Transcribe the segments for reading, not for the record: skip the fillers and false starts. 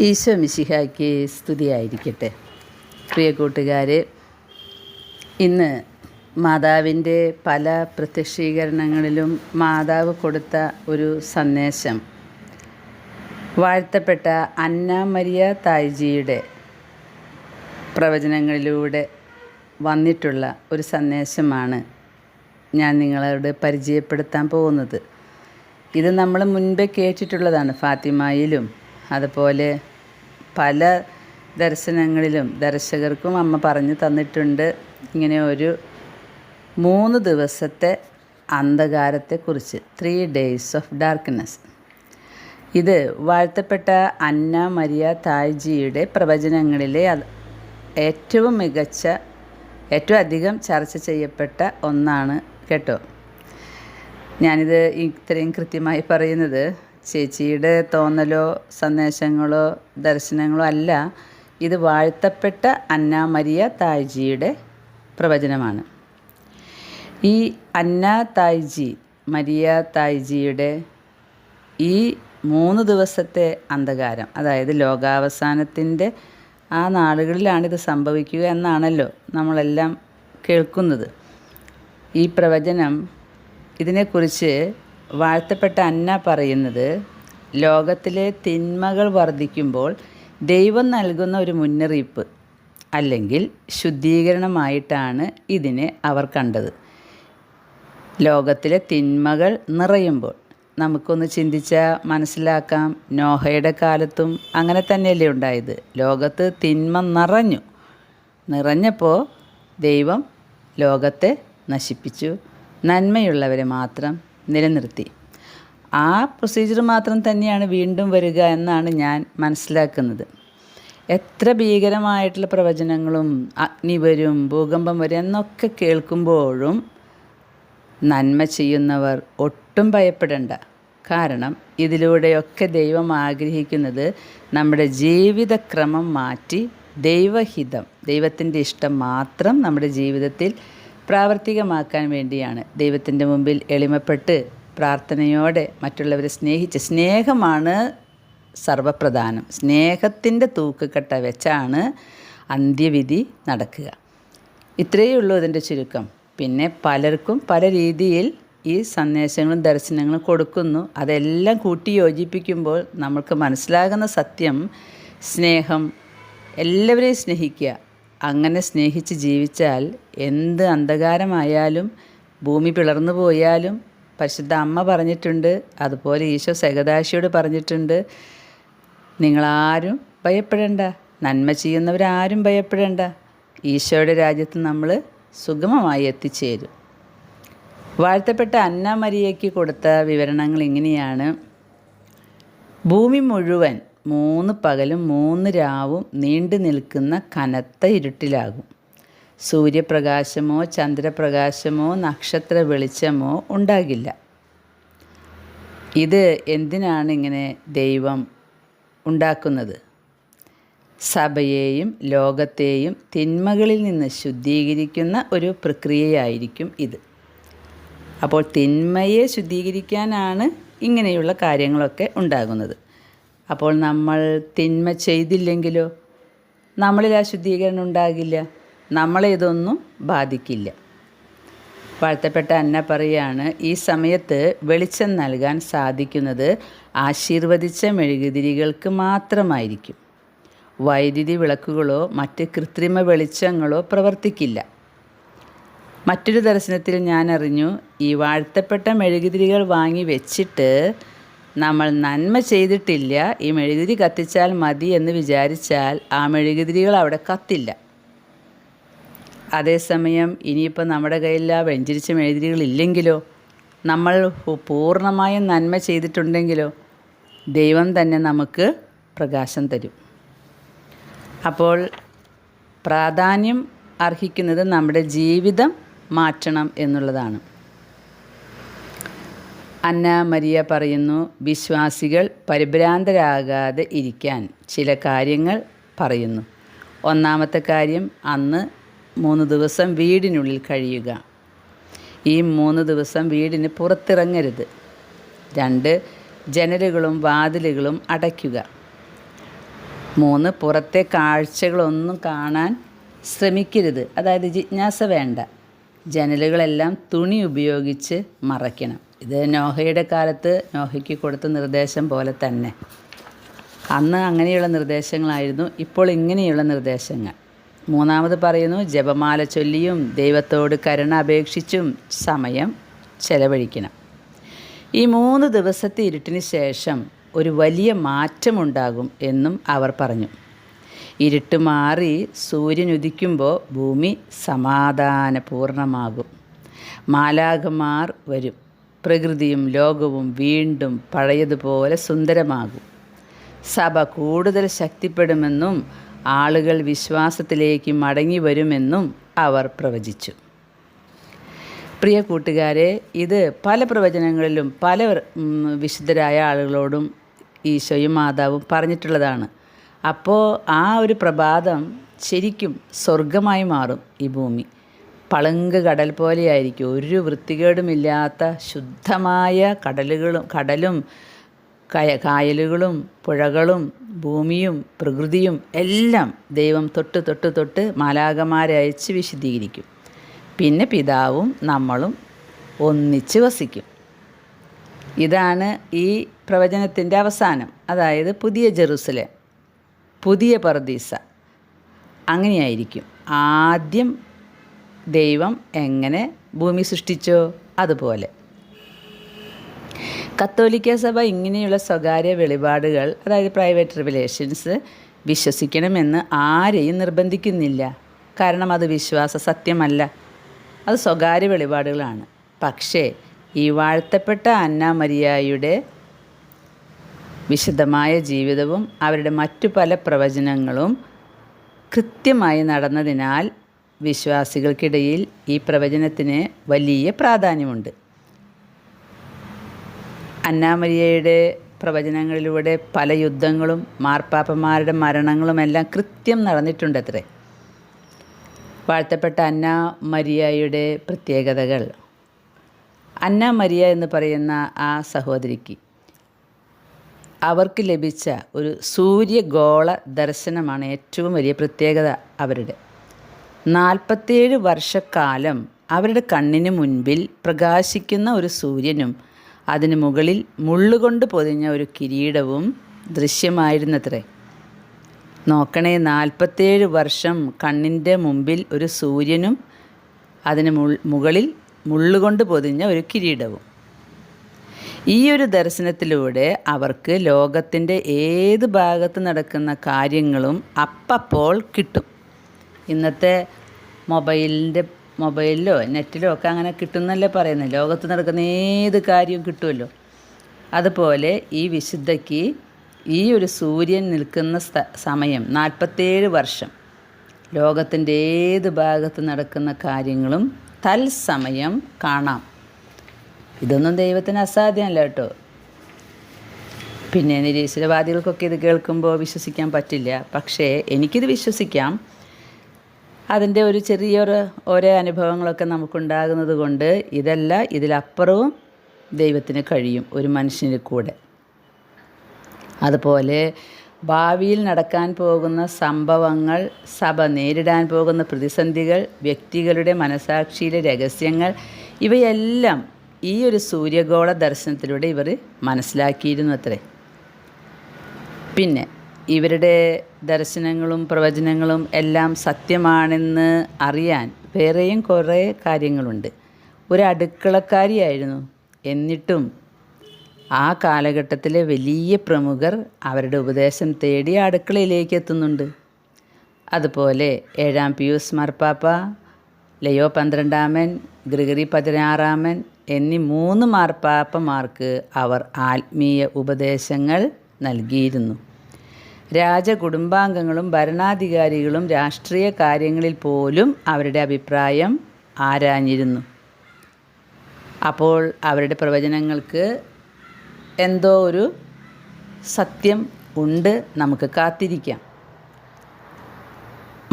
ഈശോ മിശിഹായ്ക്ക് സ്തുതിയായിരിക്കട്ടെ. പ്രിയ കൂട്ടുകാരെ, ഇന്ന് മാതാവിൻ്റെ പല പ്രത്യക്ഷീകരണങ്ങളിലും മാതാവ് കൊടുത്ത ഒരു സന്ദേശം വാഴ്ത്തപ്പെട്ട അന്ന മരിയ തായ്ജിയുടെ പ്രവചനങ്ങളിലൂടെ വന്നിട്ടുള്ള ഒരു സന്ദേശമാണ് ഞാൻ നിങ്ങളോട് പരിചയപ്പെടുത്താൻ പോകുന്നത്. ഇത് നമ്മൾ മുൻപേ കേട്ടിട്ടുള്ളതാണ്. ഫാത്തിമയിലും അതുപോലെ പല ദർശനങ്ങളിലും ദർശകർക്കും അമ്മ പറഞ്ഞു തന്നിട്ടുണ്ട്. ഇങ്ങനെ ഒരു 3 ദിവസത്തെ അന്ധകാരത്തെക്കുറിച്ച്, 3 days ഓഫ് ഡാർക്ക്നെസ്. ഇത് വാഴ്ത്തപ്പെട്ട അന്ന മരിയ തായ്ജിയുടെ പ്രവചനങ്ങളിലെ ഏറ്റവും മികച്ച, ഏറ്റവും അധികം ചർച്ച ചെയ്യപ്പെട്ട ഒന്നാണ് കേട്ടോ. ഞാനിത് ഇത്രയും കൃത്യമായി പറയുന്നത് ചേച്ചിയുടെ തോന്നലോ സന്ദേശങ്ങളോ ദർശനങ്ങളോ അല്ല. ഇത് വാഴ്ത്തപ്പെട്ട അന്ന മരിയ തായ്ജിയുടെ പ്രവചനമാണ്. ഈ അന്ന തായ്ജി, മരിയ തായ്ജിയുടെ ഈ 3 ദിവസത്തെ അന്ധകാരം, അതായത് ലോകാവസാനത്തിൻ്റെ ആ നാളുകളിലാണിത് സംഭവിക്കുക എന്നാണല്ലോ നമ്മളെല്ലാം കേൾക്കുന്നത്. ഈ പ്രവചനം, ഇതിനെക്കുറിച്ച് വാഴ്ത്തപ്പെട്ട അന്ന പറയുന്നത്, ലോകത്തിലെ തിന്മകൾ വർദ്ധിക്കുമ്പോൾ ദൈവം നൽകുന്ന ഒരു മുന്നറിയിപ്പ് അല്ലെങ്കിൽ ശുദ്ധീകരണമായിട്ടാണ് ഇതിനെ അവർ കണ്ടത്. ലോകത്തിലെ തിന്മകൾ നിറയുമ്പോൾ നമുക്കൊന്ന് ചിന്തിച്ചാൽ മനസ്സിലാക്കാം. നോഹയുടെ കാലത്തും അങ്ങനെ തന്നെയല്ലേ ഉണ്ടായത്. ലോകത്ത് തിന്മ നിറഞ്ഞപ്പോൾ ദൈവം ലോകത്തെ നശിപ്പിച്ചു, നന്മയുള്ളവരെ മാത്രം നിലനിർത്തി. ആ പ്രൊസീജിയർ മാത്രം തന്നെയാണ് വീണ്ടും വരിക എന്നാണ് ഞാൻ മനസ്സിലാക്കുന്നത്. എത്ര ഭീകരമായിട്ടുള്ള പ്രവചനങ്ങളും അഗ്നി വരും, ഭൂകമ്പം വരും എന്നൊക്കെ കേൾക്കുമ്പോഴും നന്മ ചെയ്യുന്നവർ ഒട്ടും ഭയപ്പെടേണ്ട. കാരണം ഇതിലൂടെയൊക്കെ ദൈവം ആഗ്രഹിക്കുന്നത് നമ്മുടെ ജീവിതക്രമം മാറ്റി ദൈവഹിതം, ദൈവത്തിൻ്റെ ഇഷ്ടം മാത്രം നമ്മുടെ ജീവിതത്തിൽ പ്രാവർത്തികമാക്കാൻ വേണ്ടിയാണ്. ദൈവത്തിൻ്റെ മുമ്പിൽ എളിമപ്പെട്ട് പ്രാർത്ഥനയോടെ മറ്റുള്ളവരെ സ്നേഹിച്ച്, സ്നേഹമാണ് സർവപ്രധാനം. സ്നേഹത്തിൻ്റെ തൂക്കുകട്ട വെച്ചാണ് അന്ത്യവിധി നടക്കുക. ഇത്രയേ ഉള്ളൂ ഇതിൻ്റെ ചുരുക്കം. പിന്നെ പലർക്കും പല രീതിയിൽ ഈ സന്ദേശങ്ങളും ദർശനങ്ങളും കൊടുക്കുന്നു. അതെല്ലാം കൂട്ടി യോജിപ്പിക്കുമ്പോൾ നമുക്ക് മനസ്സിലാകുന്ന സത്യം, സ്നേഹം, എല്ലാവരെയും സ്നേഹിക്കുക. അങ്ങനെ സ്നേഹിച്ച് ജീവിച്ചാൽ എന്ത് അന്ധകാരമായാലും, ഭൂമി പിളർന്നു പോയാലും, പരിശുദ്ധ അമ്മ പറഞ്ഞിട്ടുണ്ട്, അതുപോലെ ഈശോ സഹദാശിയോട് പറഞ്ഞിട്ടുണ്ട്, നിങ്ങളാരും ഭയപ്പെടേണ്ട, നന്മ ചെയ്യുന്നവരാരും ഭയപ്പെടേണ്ട, ഈശോയുടെ രാജ്യത്ത് നമ്മൾ സുഗമമായി എത്തിച്ചേരും. വാഴ്ത്തപ്പെട്ട അന്ന മരിയയ്ക്ക് കൊടുത്ത വിവരണങ്ങൾ ഇങ്ങനെയാണ്. ഭൂമി മുഴുവൻ 3 പകലും 3 രാവും നീണ്ടു നിൽക്കുന്ന കനത്ത ഇരുട്ടിലാകും. സൂര്യപ്രകാശമോ ചന്ദ്രപ്രകാശമോ നക്ഷത്ര വെളിച്ചമോ ഉണ്ടാകില്ല. ഇത് എന്തിനാണ് ഇങ്ങനെ ദൈവം ഉണ്ടാക്കുന്നത്? സഭയെയും ലോകത്തെയും തിന്മകളിൽ നിന്ന് ശുദ്ധീകരിക്കുന്ന ഒരു പ്രക്രിയയായിരിക്കും ഇത്. അപ്പോൾ തിന്മയെ ശുദ്ധീകരിക്കാനാണ് ഇങ്ങനെയുള്ള കാര്യങ്ങളൊക്കെ ഉണ്ടാകുന്നത്. അപ്പോൾ നമ്മൾ തിന്മ ചെയ്തില്ലെങ്കിലോ നമ്മളിൽ ആ ശുദ്ധീകരണം ഉണ്ടാകില്ല, നമ്മളെ ഇതൊന്നും ബാധിക്കില്ല. വാഴ്ത്തപ്പെട്ട അന്ന പറയാണ്, ഈ സമയത്ത് വെളിച്ചം നൽകാൻ സാധിക്കുന്നത് ആശീർവദിച്ച മെഴുകുതിരികൾക്ക് മാത്രമായിരിക്കും. വൈദ്യുതി വിളക്കുകളോ മറ്റ് കൃത്രിമ വെളിച്ചങ്ങളോ പ്രവർത്തിക്കില്ല. മറ്റൊരു ദർശനത്തിൽ ഞാൻ അറിഞ്ഞു, ഈ വാഴ്ത്തപ്പെട്ട മെഴുകുതിരികൾ വാങ്ങി വെച്ചിട്ട് നമ്മൾ നന്മ ചെയ്തിട്ടില്ല, ഈ മെഴുകുതിരി കത്തിച്ചാൽ മതി എന്ന് വിചാരിച്ചാൽ ആ മെഴുകുതിരികൾ അവിടെ കത്തില്ല. അതേസമയം ഇനിയിപ്പോൾ നമ്മുടെ കയ്യിൽ ആ വെഞ്ചരിച്ച മെഴുകുതിരികളില്ലെങ്കിലോ, നമ്മൾ പൂർണ്ണമായും നന്മ ചെയ്തിട്ടുണ്ടെങ്കിലോ ദൈവം തന്നെ നമുക്ക് പ്രകാശം തരും. അപ്പോൾ പ്രാധാന്യം അർഹിക്കുന്നത് നമ്മുടെ ജീവിതം മാറ്റണം എന്നുള്ളതാണ്. അന്ന മരിയ പറയുന്നു, വിശ്വാസികൾ പരിഭ്രാന്തരാകാതെ ഇരിക്കാൻ ചില കാര്യങ്ങൾ പറയുന്നു. ഒന്നാമത്തെ കാര്യം, അന്ന് 3 ദിവസം വീടിനുള്ളിൽ കഴിയുക. ഈ 3 ദിവസം വീടിന് പുറത്തിറങ്ങരുത്. 2, ജനലുകളും വാതിലുകളും അടയ്ക്കുക. 3, പുറത്തെ കാഴ്ചകളൊന്നും കാണാൻ ശ്രമിക്കരുത്. അതായത് ജിജ്ഞാസ വേണ്ട. ജനലുകളെല്ലാം തുണി ഉപയോഗിച്ച് മറയ്ക്കണം. ഇത് നോഹയുടെ കാലത്ത് നോഹയ്ക്ക് കൊടുത്ത നിർദ്ദേശം പോലെ തന്നെ. അന്ന് അങ്ങനെയുള്ള നിർദ്ദേശങ്ങളായിരുന്നു, ഇപ്പോൾ ഇങ്ങനെയുള്ള നിർദ്ദേശങ്ങൾ. 3 പറയുന്നു, ജപമാല ചൊല്ലിയും ദൈവത്തോട് കരുണ അപേക്ഷിച്ചും സമയം ചെലവഴിക്കണം. ഈ 3 ദിവസത്തെ ഇരുട്ടിന് ശേഷം ഒരു വലിയ മാറ്റമുണ്ടാകും എന്നും അവർ പറഞ്ഞു. ഇരുട്ട് മാറി സൂര്യൻ ഉദിക്കുമ്പോൾ ഭൂമി സമാധാനപൂർണമാകും. മാലാഖമാർ വരും. പ്രകൃതിയും ലോകവും വീണ്ടും പഴയതുപോലെ സുന്ദരമാകും. സഭ കൂടുതൽ ശക്തിപ്പെടുമെന്നും ആളുകൾ വിശ്വാസത്തിലേക്ക് മടങ്ങി വരുമെന്നും അവർ പ്രവചിച്ചു. പ്രിയ കൂട്ടുകാരെ, ഇത് പല പ്രവചനങ്ങളിലും പല വിശുദ്ധരായ ആളുകളോടും ഈശോയും മാതാവും പറഞ്ഞിട്ടുള്ളതാണ്. അപ്പോൾ ആ ഒരു പ്രഭാതം ശരിക്കും സ്വർഗമായി മാറും. ഈ ഭൂമി പളുങ്ക് കടൽ പോലെയായിരിക്കും. ഒരു വൃത്തികേടുമില്ലാത്ത ശുദ്ധമായ കടലും കായലുകളും പുഴകളും ഭൂമിയും പ്രകൃതിയും എല്ലാം ദൈവം തൊട്ട് മാലാഖമാരെ അയച്ച് വിശുദ്ധീകരിക്കും. പിന്നെ പിതാവും നമ്മളും ഒന്നിച്ച് വസിക്കും. ഇതാണ് ഈ പ്രവചനത്തിൻ്റെ അവസാനം. അതായത് പുതിയ ജെറുസലേം, പുതിയ പറുദീസ അങ്ങനെയായിരിക്കും. ആദ്യം ദൈവം എങ്ങനെ ഭൂമി സൃഷ്ടിച്ചോ അതുപോലെ. കത്തോലിക്ക സഭ ഇങ്ങനെയുള്ള സ്വകാര്യ വെളിപാടുകൾ, അതായത് പ്രൈവറ്റ് റിവലേഷൻസ് വിശ്വസിക്കണമെന്ന് ആരെയും നിർബന്ധിക്കുന്നില്ല. കാരണം അത് വിശ്വാസ സത്യമല്ല, അത് സ്വകാര്യ വെളിപാടുകളാണ്. പക്ഷേ ഈ വാഴ്ത്തപ്പെട്ട അന്ന മരിയായുടെ വിശുദ്ധമായ ജീവിതവും അവരുടെ മറ്റു പല പ്രവചനങ്ങളും കൃത്യമായി നടന്നതിനാൽ വിശ്വാസികൾക്കിടയിൽ ഈ പ്രവചനത്തിന് വലിയ പ്രാധാന്യമുണ്ട്. അന്ന മരിയയുടെ പ്രവചനങ്ങളിലൂടെ പല യുദ്ധങ്ങളും മാർപ്പാപ്പന്മാരുടെ മരണങ്ങളുമെല്ലാം കൃത്യം നടന്നിട്ടുണ്ടത്രേ. വാഴ്ത്തപ്പെട്ട അന്ന മരിയയുടെ പ്രത്യേകതകൾ. അന്ന മരിയ എന്ന് പറയുന്ന ആ സഹോദരിക്ക് അവർക്ക് ലഭിച്ച ഒരു സൂര്യഗോള ദർശനമാണ് ഏറ്റവും വലിയ പ്രത്യേകത. അവരുടെ 47 വർഷക്കാലം അവരുടെ കണ്ണിന് മുൻപിൽ പ്രകാശിക്കുന്ന ഒരു സൂര്യനും അതിന് മുകളിൽ മുള്ളുകൊണ്ട് പൊതിഞ്ഞ ഒരു കിരീടവും ദൃശ്യമായിരുന്നത്രേ. നോക്കണേ, 47 വർഷം കണ്ണിൻ്റെ മുമ്പിൽ ഒരു സൂര്യനും അതിന് മുകളിൽ മുള്ളുകൊണ്ട് പൊതിഞ്ഞ ഒരു കിരീടവും. ഈ ഒരു ദർശനത്തിലൂടെ അവർക്ക് ലോകത്തിൻ്റെ ഏത് ഭാഗത്ത് നടക്കുന്ന കാര്യങ്ങളും അപ്പോൾ കിട്ടും. ഇന്നത്തെ മൊബൈലിലോ നെറ്റിലോ ഒക്കെ അങ്ങനെ കിട്ടുന്നല്ലേ പറയുന്നത്. ലോകത്ത് നടക്കുന്ന ഏത് കാര്യവും കിട്ടുമല്ലോ. അതുപോലെ ഈ വിശുദ്ധയ്ക്ക് ഈ ഒരു സൂര്യൻ നിൽക്കുന്ന സമയം 47 വർഷം ലോകത്തിൻ്റെ ഏത് ഭാഗത്ത് നടക്കുന്ന കാര്യങ്ങളും തത്സമയം കാണാം. ഇതൊന്നും ദൈവത്തിന് അസാധ്യമല്ല കേട്ടോ. പിന്നെ നിരീശ്വരവാദികൾക്കൊക്കെ ഇത് കേൾക്കുമ്പോൾ വിശ്വസിക്കാൻ പറ്റില്ല. പക്ഷേ എനിക്കിത് വിശ്വസിക്കാം. അതിൻ്റെ ഒരു ഓരോ അനുഭവങ്ങളൊക്കെ നമുക്കുണ്ടാകുന്നത് കൊണ്ട് ഇതിലപ്പുറവും ദൈവത്തിന് കഴിയും ഒരു മനുഷ്യന് കൂടെ. അതുപോലെ ഭാവിയിൽ നടക്കാൻ പോകുന്ന സംഭവങ്ങൾ, സഭ നേരിടാൻ പോകുന്ന പ്രതിസന്ധികൾ, വ്യക്തികളുടെ മനസാക്ഷിയിലെ രഹസ്യങ്ങൾ, ഇവയെല്ലാം ഈ ഒരു സൂര്യഗോള ദർശനത്തിലൂടെ ഇവർ മനസ്സിലാക്കിയിരുന്നു അത്രേ. പിന്നെ ഇവരുടെ ദർശനങ്ങളും പ്രവചനങ്ങളും എല്ലാം സത്യമാണെന്ന് അറിയാൻ വേറെയും കുറേ കാര്യങ്ങളുണ്ട്. ഒരു അടുക്കളക്കാരിയായിരുന്നു. എന്നിട്ടും ആ കാലഘട്ടത്തിലെ വലിയ പ്രമുഖർ അവരുടെ ഉപദേശം തേടി അടുക്കളയിലേക്ക് എത്തുന്നുണ്ട്. അതുപോലെ 7-ാം പിയൂസ് മാർപ്പാപ്പ, ലയോ 12-ാമൻ, ഗ്രിഗറി 16-ാമൻ എന്നീ 3 മാർപ്പാപ്പമാർക്ക് അവർ ആത്മീയ ഉപദേശങ്ങൾ നൽകിയിരുന്നു. രാജകുടുംബാംഗങ്ങളും ഭരണാധികാരികളും രാഷ്ട്രീയ കാര്യങ്ങളിൽ പോലും അവരുടെ അഭിപ്രായം ആരാഞ്ഞിരുന്നു. അപ്പോൾ അവരുടെ പ്രവചനങ്ങൾക്ക് എന്തോ ഒരു സത്യം ഉണ്ട്, നമുക്ക് കാത്തിരിക്കാം.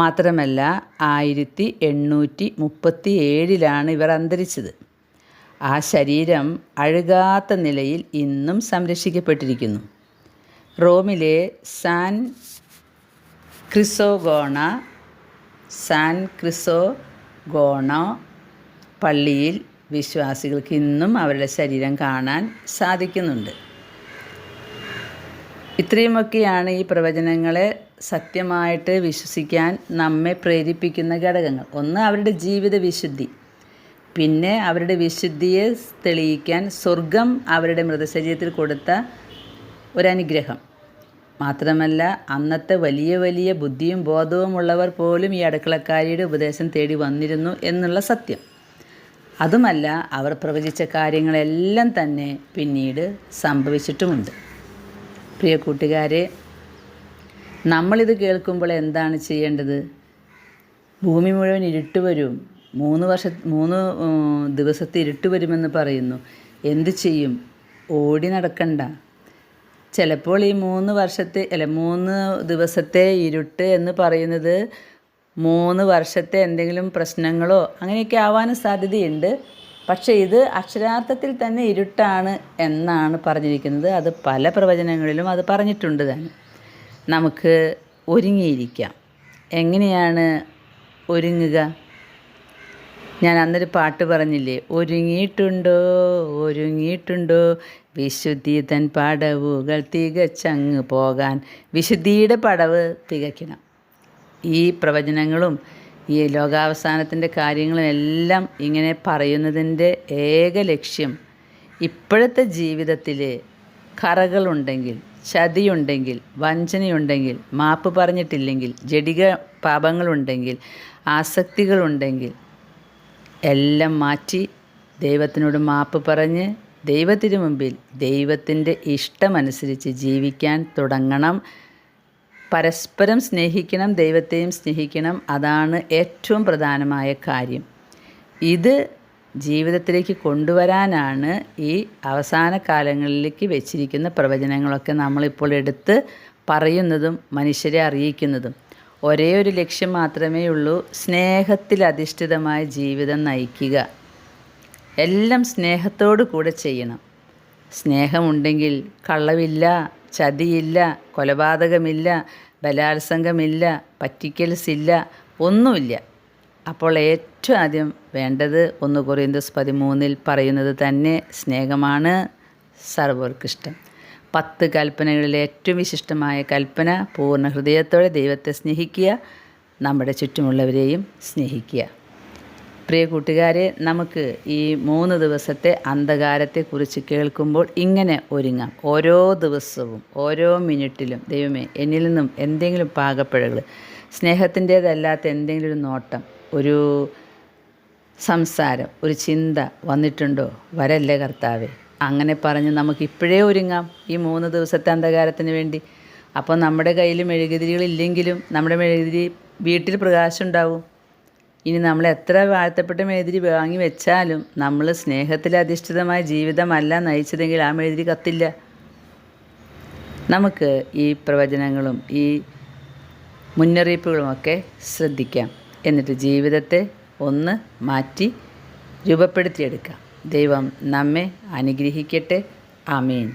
മാത്രമല്ല 1837 ഇവർ അന്തരിച്ചത്. ആ ശരീരം അഴുകാത്ത നിലയിൽ ഇന്നും സംരക്ഷിക്കപ്പെട്ടിരിക്കുന്നു. റോമിലെ സാൻ ക്രിസോഗോണ സാൻ ക്രിസോഗോണോ പള്ളിയിൽ വിശ്വാസികൾക്ക് ഇന്നും അവരുടെ ശരീരം കാണാൻ സാധിക്കുന്നുണ്ട്. ഇത്രയുമൊക്കെയാണ് ഈ പ്രവചനങ്ങളെ സത്യമായിട്ട് വിശ്വസിക്കാൻ നമ്മെ പ്രേരിപ്പിക്കുന്ന ഘടകങ്ങൾ. ഒന്ന്, അവരുടെ ജീവിത വിശുദ്ധി. പിന്നെ അവരുടെ വിശുദ്ധിയെ തെളിയിക്കാൻ സ്വർഗം അവരുടെ മൃതശരീരത്തിൽ കൊടുത്ത ഒരനുഗ്രഹം. മാത്രമല്ല, അന്നത്തെ വലിയ വലിയ ബുദ്ധിയും ബോധവും ഉള്ളവർ പോലും ഈ അടുക്കളക്കാരിയുടെ ഉപദേശം തേടി വന്നിരുന്നു എന്നുള്ള സത്യം. അതുമല്ല, അവർ പ്രവചിച്ച കാര്യങ്ങളെല്ലാം തന്നെ പിന്നീട് സംഭവിച്ചിട്ടുമുണ്ട്. പ്രിയ കൂട്ടുകാരെ, നമ്മളിത് കേൾക്കുമ്പോൾ എന്താണ് ചെയ്യേണ്ടത്? ഭൂമി മുഴുവൻ ഇരുട്ട് വരും, 3 ദിവസത്തെ ഇരുട്ട് വരുമെന്ന് പറയുന്നു. എന്തു ചെയ്യും? ഓടി നടക്കണ്ട. ചിലപ്പോൾ ഈ 3 ദിവസത്തെ ഇരുട്ട് എന്ന് പറയുന്നത് 3 വർഷത്തെ എന്തെങ്കിലും പ്രശ്നങ്ങളോ അങ്ങനെയൊക്കെ ആവാനും സാധ്യതയുണ്ട്. പക്ഷേ ഇത് അക്ഷരാർത്ഥത്തിൽ തന്നെ ഇരുട്ടാണ് എന്നാണ് പറഞ്ഞിരിക്കുന്നത്. അത് പല പ്രവചനങ്ങളിലും അത് പറഞ്ഞിട്ടുണ്ട് തന്നെ. നമുക്ക് ഒരുങ്ങിയിരിക്കാം. എങ്ങനെയാണ് ഒരുങ്ങുക? ഞാൻ അന്നൊരു പാട്ട് പറഞ്ഞില്ലേ, ഒരുങ്ങിയിട്ടുണ്ടോ ഒരുങ്ങിയിട്ടുണ്ടോ വിശുദ്ധി തൻ പടവുകൾ തികച്ചങ്ങ് പോകാൻ. വിശുദ്ധിയുടെ പടവ് തികയ്ക്കണം. ഈ പ്രവചനങ്ങളും ഈ ലോകാവസാനത്തിൻ്റെ കാര്യങ്ങളും എല്ലാം ഇങ്ങനെ പറയുന്നതിൻ്റെ ഏക ലക്ഷ്യം, ഇപ്പോഴത്തെ ജീവിതത്തിൽ കറകളുണ്ടെങ്കിൽ, ചതിയുണ്ടെങ്കിൽ, വഞ്ചനയുണ്ടെങ്കിൽ, മാപ്പ് പറഞ്ഞിട്ടില്ലെങ്കിൽ, ജഡിക പാപങ്ങളുണ്ടെങ്കിൽ, ആസക്തികളുണ്ടെങ്കിൽ എല്ലാം മാറ്റി ദൈവത്തിനോട് മാപ്പ് പറഞ്ഞ് ദൈവത്തിനു മുമ്പിൽ ദൈവത്തിൻ്റെ ഇഷ്ടമനുസരിച്ച് ജീവിക്കാൻ തുടങ്ങണം. പരസ്പരം സ്നേഹിക്കണം, ദൈവത്തെയും സ്നേഹിക്കണം. അതാണ് ഏറ്റവും പ്രധാനമായ കാര്യം. ഇത് ജീവിതത്തിലേക്ക് കൊണ്ടുവരാനാണ് ഈ അവസാന കാലങ്ങളിലേക്ക് വെച്ചിരിക്കുന്ന പ്രവചനങ്ങളൊക്കെ നമ്മളിപ്പോൾ എടുത്ത് പറയുന്നതും മനുഷ്യരെ അറിയിക്കുന്നതും. ഒരേ ഒരു ലക്ഷ്യം മാത്രമേ ഉള്ളൂ, സ്നേഹത്തിലധിഷ്ഠിതമായ ജീവിതം നയിക്കുക. എല്ലാം സ്നേഹത്തോടു കൂടെ ചെയ്യണം. സ്നേഹമുണ്ടെങ്കിൽ കള്ളവില്ല, ചതിയില്ല, കൊലപാതകമില്ല, ബലാത്സംഗമില്ല, പറ്റിക്കൽസില്ല, ഒന്നുമില്ല. അപ്പോൾ ഏറ്റവും ആദ്യം വേണ്ടത് 1 കൊറിന്തോസ് 13 പറയുന്നത് തന്നെ സ്നേഹമാണ്. സർവർക്കിഷ്ടം. 10 കൽപ്പനകളിലെ ഏറ്റവും വിശിഷ്ടമായ കൽപ്പന പൂർണ്ണ ഹൃദയത്തോടെ ദൈവത്തെ സ്നേഹിക്കുക, നമ്മുടെ ചുറ്റുമുള്ളവരെയും സ്നേഹിക്കുക. പ്രിയ കൂട്ടുകാരെ, നമുക്ക് ഈ 3 ദിവസത്തെ അന്ധകാരത്തെക്കുറിച്ച് കേൾക്കുമ്പോൾ ഇങ്ങനെ ഒരുങ്ങാം. ഓരോ ദിവസവും ഓരോ മിനിറ്റിലും ദൈവമേ എന്നിൽ നിന്നും എന്തെങ്കിലും പാകപ്പിഴകൾ, സ്നേഹത്തിൻ്റേതല്ലാത്ത എന്തെങ്കിലും ഒരു നോട്ടം, ഒരു സംസാരം, ഒരു ചിന്ത വന്നിട്ടുണ്ടോ? വരല്ലേ കർത്താവേ. അങ്ങനെ പറഞ്ഞ് നമുക്കിപ്പോഴേ ഒരുങ്ങാം ഈ 3 ദിവസത്തെ അന്ധകാരത്തിന് വേണ്ടി. അപ്പോൾ നമ്മുടെ കയ്യിൽ മെഴുകുതിരികളില്ലെങ്കിലും നമ്മുടെ മെഴുകുതിരി വീട്ടിൽ പ്രകാശം ഉണ്ടാവും. ഇനി നമ്മൾ എത്ര വാഴ്ത്തപ്പെട്ട മെഴുകുതിരി വാങ്ങി വെച്ചാലും നമ്മൾ സ്നേഹത്തിലധിഷ്ഠിതമായ ജീവിതമല്ല നയിച്ചതെങ്കിൽ ആ മെഴുകുതിരി കത്തില്ല. നമുക്ക് ഈ പ്രവചനങ്ങളും ഈ മുന്നറിയിപ്പുകളുമൊക്കെ ശ്രദ്ധിക്കാം. എന്നിട്ട് ജീവിതത്തെ ഒന്ന് മാറ്റി രൂപപ്പെടുത്തിയെടുക്കാം. ദൈവം നമ്മെ അനുഗ്രഹിക്കട്ടെ. ആമേൻ.